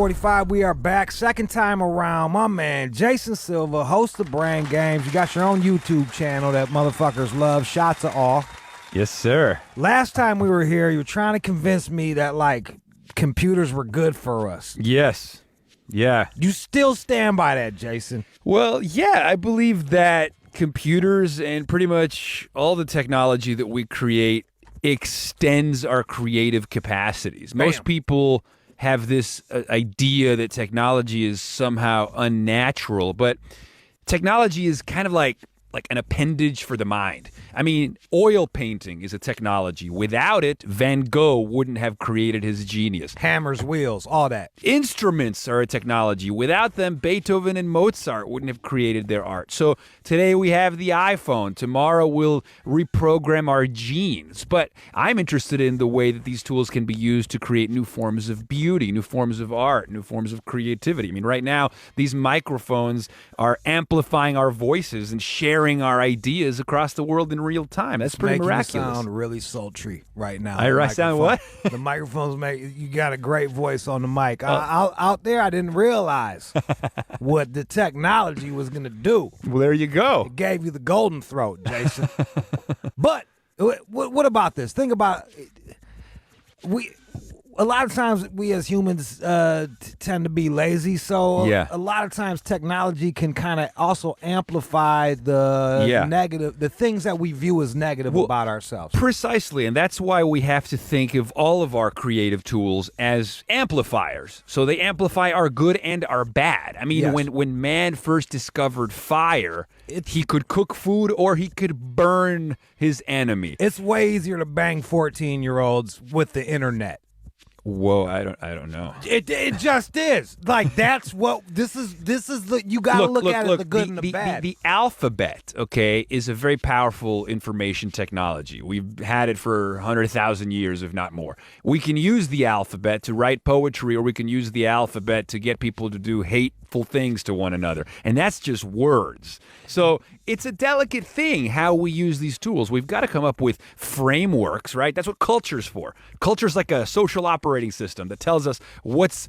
45, we are back. Second time around. My man, Jason Silva, host of Brain Games. You got your own YouTube channel that motherfuckers love. Shots of all. Yes, sir. Last time we were here, you were trying to convince me that, like, computers were good for us. Yes. Yeah. You still stand by that, Jason? Well, yeah, I believe that computers and pretty much all the technology that we create extends our creative capacities. Most people have this idea that technology is somehow unnatural, but technology is kind of like an appendage for the mind. I mean, oil painting is a technology. Without it, Van Gogh wouldn't have created his genius. Hammers, wheels, all that. Instruments are a technology. Without them, Beethoven and Mozart wouldn't have created their art. So today we have the iPhone. Tomorrow we'll reprogram our genes. But I'm interested in the way that these tools can be used to create new forms of beauty, new forms of art, new forms of creativity. I mean, right now, these microphones are amplifying our voices and sharing our ideas across the world in real time. That's pretty miraculous. You sound really sultry right now. I sound what? The microphones you got a great voice on the mic. Out there, I didn't realize what the technology was going to do. Well, there you go. It gave you the golden throat, Jason. But what about this? Think about a lot of times we as humans tend to be lazy, so a lot of times technology can kind of also amplify the negative, the things that we view as negative about ourselves. Precisely, and that's why we have to think of all of our creative tools as amplifiers. So they amplify our good and our bad. I mean, when man first discovered fire, he could cook food or he could burn his enemy. It's way easier to bang 14-year-olds with the internet. Whoa, I don't know. It just is. Like, that's what this is the you got to look at it, the good and the bad. The alphabet, okay, is a very powerful information technology. We've had it for 100,000 years, if not more. We can use the alphabet to write poetry, or we can use the alphabet to get people to do hateful things to one another. And that's just words. So it's a delicate thing how we use these tools. We've got to come up with frameworks, right? That's what culture's for. Culture's like a social operating system that tells us what's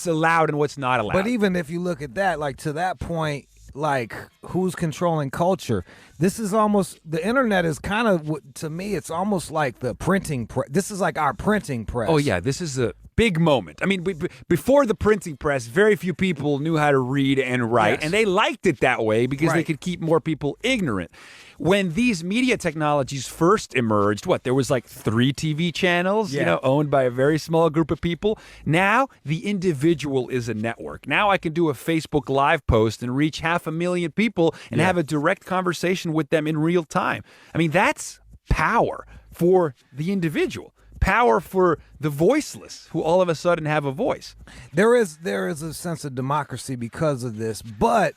allowed and what's not allowed. But even if you look at that, like, to that point, like, who's controlling culture? This is almost, the internet is kind of, to me, it's almost like the printing press. This is like our printing press. Oh, yeah, this is a big moment. I mean, before the printing press, very few people knew how to read and write, and they liked it that way because they could keep more people ignorant. When these media technologies first emerged, there was like 3 TV channels, owned by a very small group of people. Now, the individual is a network. Now I can do a Facebook Live post and reach 500,000 people and have a direct conversation with them in real time. I mean, that's power for the individual. Power for the voiceless, who all of a sudden have a voice. There is a sense of democracy because of this, but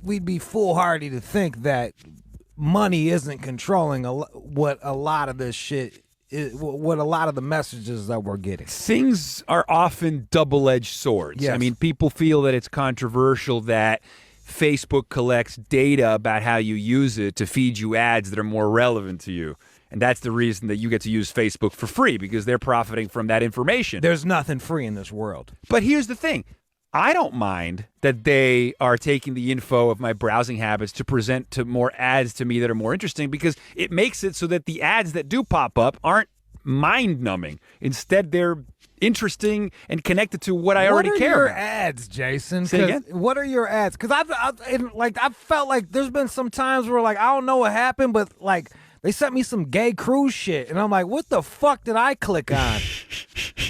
we'd be foolhardy to think that money isn't controlling what a lot of this shit is, what a lot of the messages that we're getting. Things are often double-edged swords. Yes. I mean, people feel that it's controversial that Facebook collects data about how you use it to feed you ads that are more relevant to you. And that's the reason that you get to use Facebook for free, because they're profiting from that information. There's nothing free in this world. But here's the thing. I don't mind that they are taking the info of my browsing habits to present to more ads to me that are more interesting, because it makes it so that the ads that do pop up aren't mind-numbing. Instead, they're interesting and connected to what I already care about. What are your ads, Jason? Say again? What are your ads? Because I've felt like there's been some times where, like, I don't know what happened, but, like, they sent me some gay cruise shit, and I'm like, what the fuck did I click on?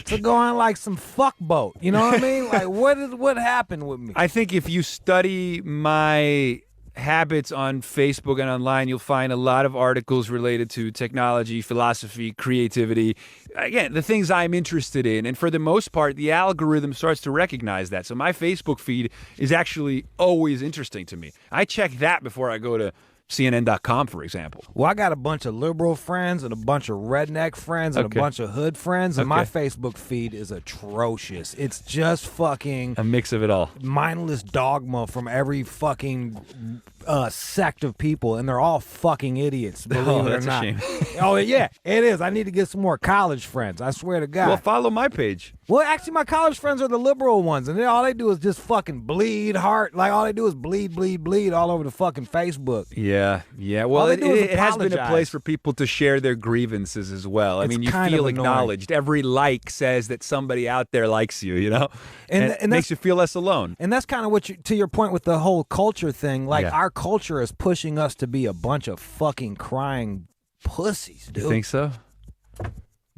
To go on, like, some fuck boat. You know what I mean? Like, what happened with me? I think if you study my habits on Facebook and online, you'll find a lot of articles related to technology, philosophy, creativity. Again, the things I'm interested in. And for the most part, the algorithm starts to recognize that. So my Facebook feed is actually always interesting to me. I check that before I go to CNN.com, for example. Well, I got a bunch of liberal friends and a bunch of redneck friends and a bunch of hood friends, and my Facebook feed is atrocious. It's just fucking a mix of it all. Mindless dogma from every fucking sect of people, and they're all fucking idiots. Believe it or that's a not. shame. Oh yeah, it is. I need to get some more college friends. I swear to God. Well, follow my page. Well, actually, my college friends are the liberal ones, and all they do is just fucking bleed heart. Like all they do is bleed all over the fucking Facebook. Yeah. Well, they do is it has been a apologize. place for people to share their grievances as well. I mean, you kind feel of annoying. acknowledged. Every like says that somebody out there likes you. You know, and it makes you feel less alone. And that's kind of what to your point with the whole culture thing. Like our culture is pushing us to be a bunch of fucking crying pussies, dude. You think so?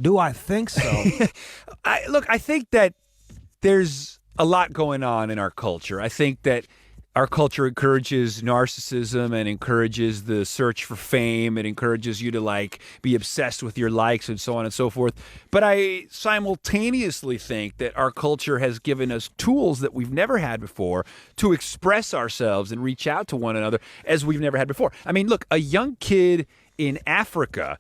Do I think so? I think that there's a lot going on in our culture. I think that our culture encourages narcissism and encourages the search for fame. It encourages you to like be obsessed with your likes and so on and so forth. But I simultaneously think that our culture has given us tools that we've never had before to express ourselves and reach out to one another as we've never had before. I mean, look, a young kid in Africa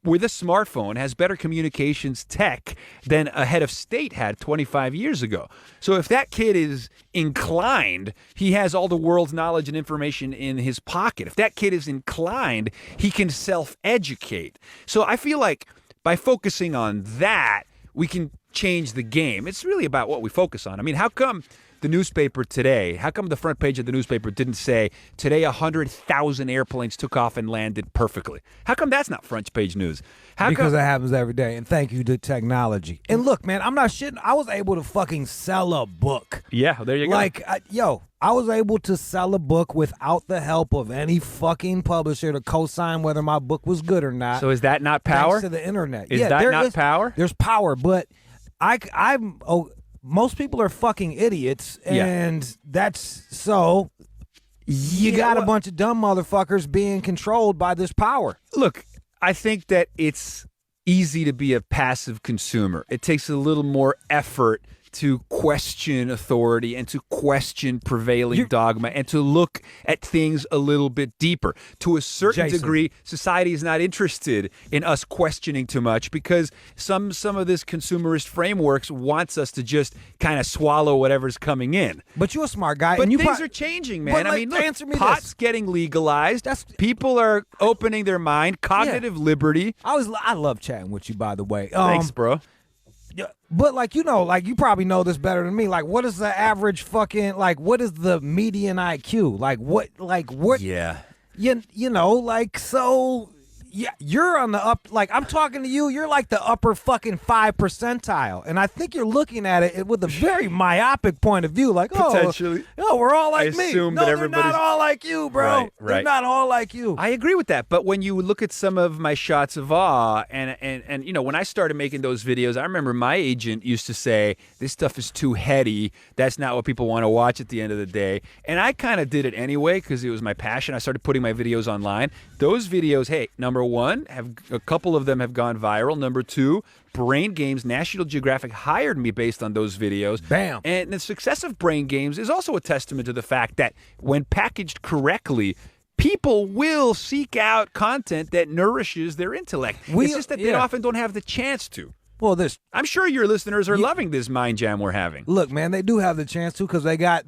with a smartphone, has better communications tech than a head of state had 25 years ago. So if that kid is inclined, he has all the world's knowledge and information in his pocket. If that kid is inclined, he can self-educate. So I feel like by focusing on that, we can change the game. It's really about what we focus on. I mean, how come the newspaper today, how come the front page of the newspaper didn't say, today 100,000 airplanes took off and landed perfectly? How come that's not front page news? Because it happens every day, and thank you to technology. And look, man, I'm not shitting. I was able to fucking sell a book. Yeah, there you go. Like, I was able to sell a book without the help of any fucking publisher to co-sign whether my book was good or not. So is that not power? Thanks to the internet. Is that not power? There's power, but most people are fucking idiots, and that's so. You got a bunch of dumb motherfuckers being controlled by this power. Look, I think that it's easy to be a passive consumer. It takes a little more effort to question authority and to question prevailing dogma and to look at things a little bit deeper. To a certain degree, society is not interested in us questioning too much because some of this consumerist frameworks wants us to just kind of swallow whatever's coming in. But you're a smart guy. But and things are changing, man. But, I mean, look, answer me pot's this. getting legalized. People are opening their mind. Cognitive liberty. I love chatting with you, by the way. Thanks, bro. But you probably know this better than me. Like, what is the average fucking what is the median IQ? What? Yeah. You know, so. Yeah, you're on the up. Like, I'm talking to you. You're like the upper fucking 5 percentile, and I think you're looking at it with a very myopic point of view. Like, potentially, we're all like I me. assume No, that they're not all like you, bro. Right. They're not all like you. I agree with that. But when you look at some of my shots of awe, and you know, when I started making those videos, I remember my agent used to say, "This stuff is too heady. That's not what people want to watch at the end of the day." And I kind of did it anyway because it was my passion. I started putting my videos online. Those videos, hey, number one, a couple of them have gone viral. Number two, Brain Games, National Geographic hired me based on those videos. Bam. And the success of Brain Games is also a testament to the fact that when packaged correctly, people will seek out content that nourishes their intellect. It's just that they often don't have the chance to. Well, I'm sure your listeners are loving this mind jam we're having. Look, man, they do have the chance to because they got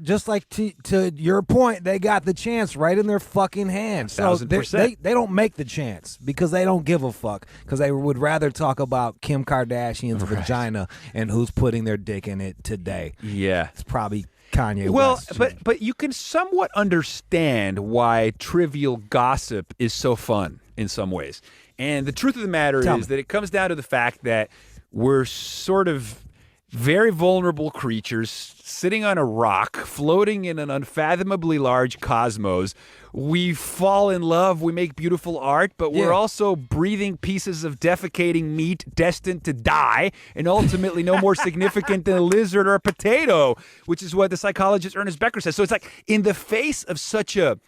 just like to your point, they got the chance right in their fucking hands. So 1,000%. they don't make the chance because they don't give a fuck because they would rather talk about Kim Kardashian's vagina and who's putting their dick in it today. Yeah. It's probably Kanye West. Well, but you can somewhat understand why trivial gossip is so fun in some ways. And the truth of the matter is that it comes down to the fact that we're sort of very vulnerable creatures sitting on a rock, floating in an unfathomably large cosmos. We fall in love, we make beautiful art, but we're also breathing pieces of defecating meat destined to die and ultimately no more significant than a lizard or a potato, which is what the psychologist Ernest Becker says. So it's like in the face of such a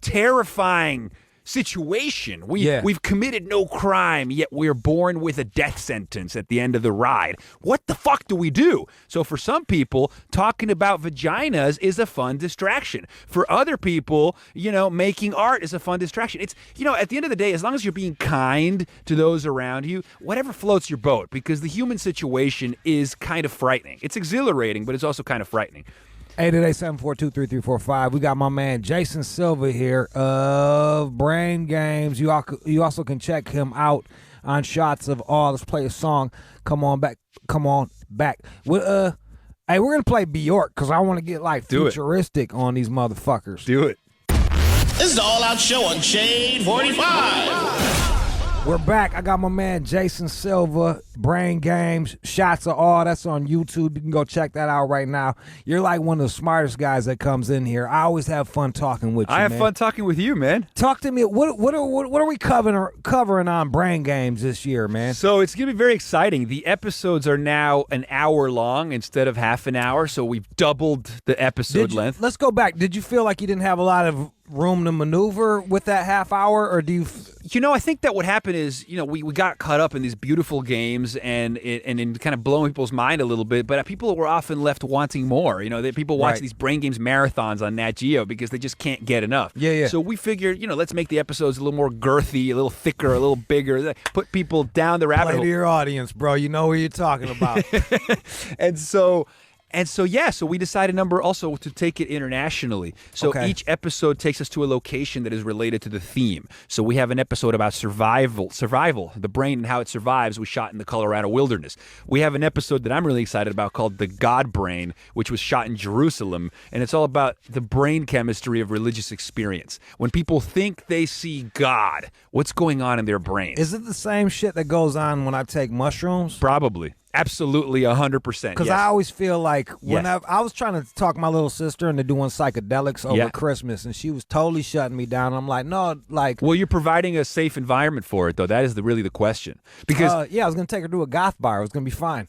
terrifying situation. We've committed no crime, yet we're born with a death sentence at the end of the ride. What the fuck do we do? So for some people, talking about vaginas is a fun distraction. For other people, making art is a fun distraction. It's, at the end of the day, as long as you're being kind to those around you, whatever floats your boat, because the human situation is kind of frightening. It's exhilarating, but it's also kind of frightening. 888-742-3345. We got my man Jason Silva here of Brain Games. You also can check him out on Shots of All. Let's play a song. Come on back. Hey, we're gonna play Bjork because I want to get like futuristic on these motherfuckers. Do it. This is the All Out Show on Shade 45. We're back. I got my man Jason Silva, Brain Games, Shots of All. That's on YouTube. You can go check that out right now. You're like one of the smartest guys that comes in here. I always have fun talking with you, I have man. fun talking with you, man. Talk to me. What are we covering on Brain Games this year, man? So it's going to be very exciting. The episodes are now an hour long instead of half an hour, so we've doubled the episode length. Let's go back. Did you feel like you didn't have a lot of room to maneuver with that half hour, or do you... I think that what happened is, we got caught up in these beautiful games and in kind of blowing people's mind a little bit, but people were often left wanting more. People watch these Brain Games marathons on Nat Geo because they just can't get enough. Yeah. So we figured, let's make the episodes a little more girthy, a little thicker, a little bigger, put people down the rabbit hole. Play to your audience, bro. You know what you're talking about. So we decided also to take it internationally. So each episode takes us to a location that is related to the theme. So we have an episode about survival, the brain and how it survives. We shot in the Colorado wilderness. We have an episode that I'm really excited about called The God Brain, which was shot in Jerusalem. And it's all about the brain chemistry of religious experience. When people think they see God, what's going on in their brain? Is it the same shit that goes on when I take mushrooms? Probably. Absolutely, 100%. Because I always feel like when I was trying to talk my little sister into doing psychedelics over Christmas, and she was totally shutting me down. I'm like, no, like... Well, you're providing a safe environment for it, though. That is really the question. Because I was going to take her to a goth bar. It was going to be fine.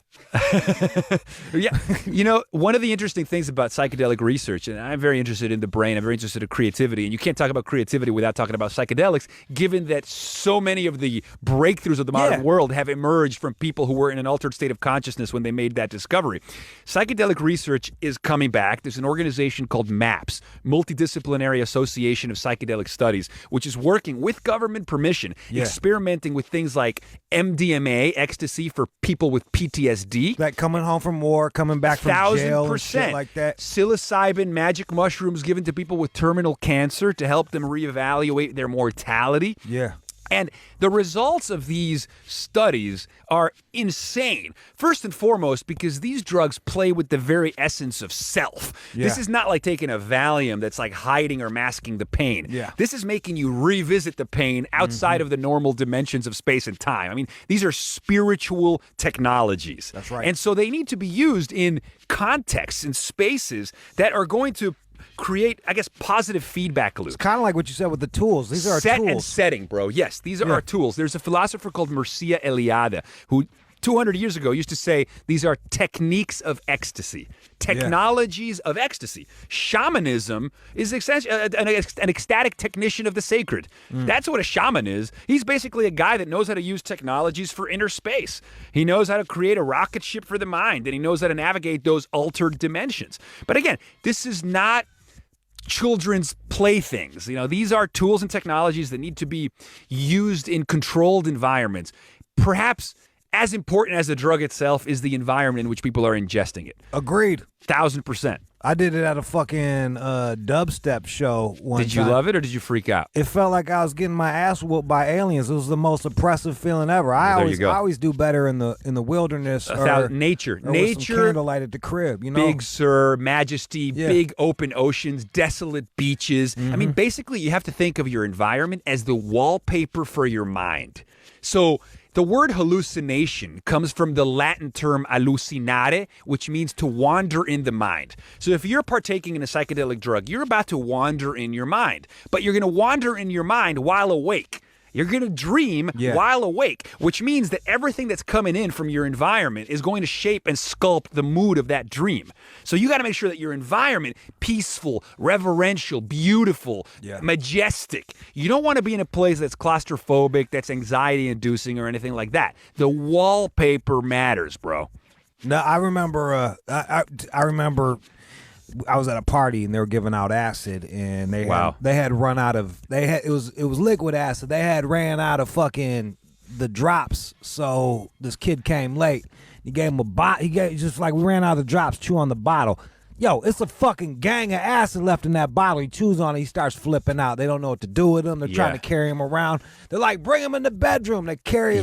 One of the interesting things about psychedelic research, and I'm very interested in the brain, I'm very interested in creativity, and you can't talk about creativity without talking about psychedelics, given that so many of the breakthroughs of the modern world have emerged from people who were in an altered state of consciousness when they made that discovery. Psychedelic research is coming back. There's an organization called MAPS, Multidisciplinary Association of Psychedelic Studies, which is working with government permission, experimenting with things like MDMA, ecstasy for people with PTSD. Like coming home from war, coming back from jail and shit like that. Psilocybin, magic mushrooms given to people with terminal cancer to help them reevaluate their mortality. Yeah. And the results of these studies are insane. First and foremost, because these drugs play with the very essence of self. Yeah. This is not like taking a Valium that's like hiding or masking the pain. Yeah. This is making you revisit the pain outside of the normal dimensions of space and time. I mean, these are spiritual technologies. That's right. And so they need to be used in contexts and spaces that are going to create, I guess, positive feedback loops. It's kind of like what you said with the tools. These are Set tools. and setting, bro. Yes, these are our tools. There's a philosopher called Mircea Eliade who 200 years ago used to say these are techniques of ecstasy, technologies of ecstasy. Shamanism is essentially an ecstatic technician of the sacred. That's what a shaman is. He's basically a guy that knows how to use technologies for inner space. He knows how to create a rocket ship for the mind, and he knows how to navigate those altered dimensions. But again, this is not children's playthings. These are tools and technologies that need to be used in controlled environments. Perhaps as important as the drug itself is the environment in which people are ingesting it. Agreed. 1,000%. I did it at a fucking dubstep show one time. Did you love it or did you freak out? It felt like I was getting my ass whooped by aliens. It was the most oppressive feeling ever. I always do better in the wilderness nature. Or with some candlelight at the crib, Big Sur, majesty, big open oceans, desolate beaches. I mean, basically you have to think of your environment as the wallpaper for your mind. So the word hallucination comes from the Latin term hallucinare, which means to wander in the mind. So if you're partaking in a psychedelic drug, you're about to wander in your mind, but you're going to wander in your mind while awake. You're going to dream while awake, which means that everything that's coming in from your environment is going to shape and sculpt the mood of that dream. So you got to make sure that your environment, peaceful, reverential, beautiful, majestic. You don't want to be in a place that's claustrophobic, that's anxiety-inducing or anything like that. The wallpaper matters, bro. No, I remember. I remember. I was at a party and they were giving out acid and they had run out of it was liquid acid. They had ran out of fucking the drops. So this kid came late. He gave him a bottle. We ran out of the drops. Chew on the bottle. Yo, it's a fucking gang of acid left in that bottle. He chews on it. He starts flipping out. They don't know what to do with him. They're trying to carry him around. They're like, bring him in the bedroom. They carry his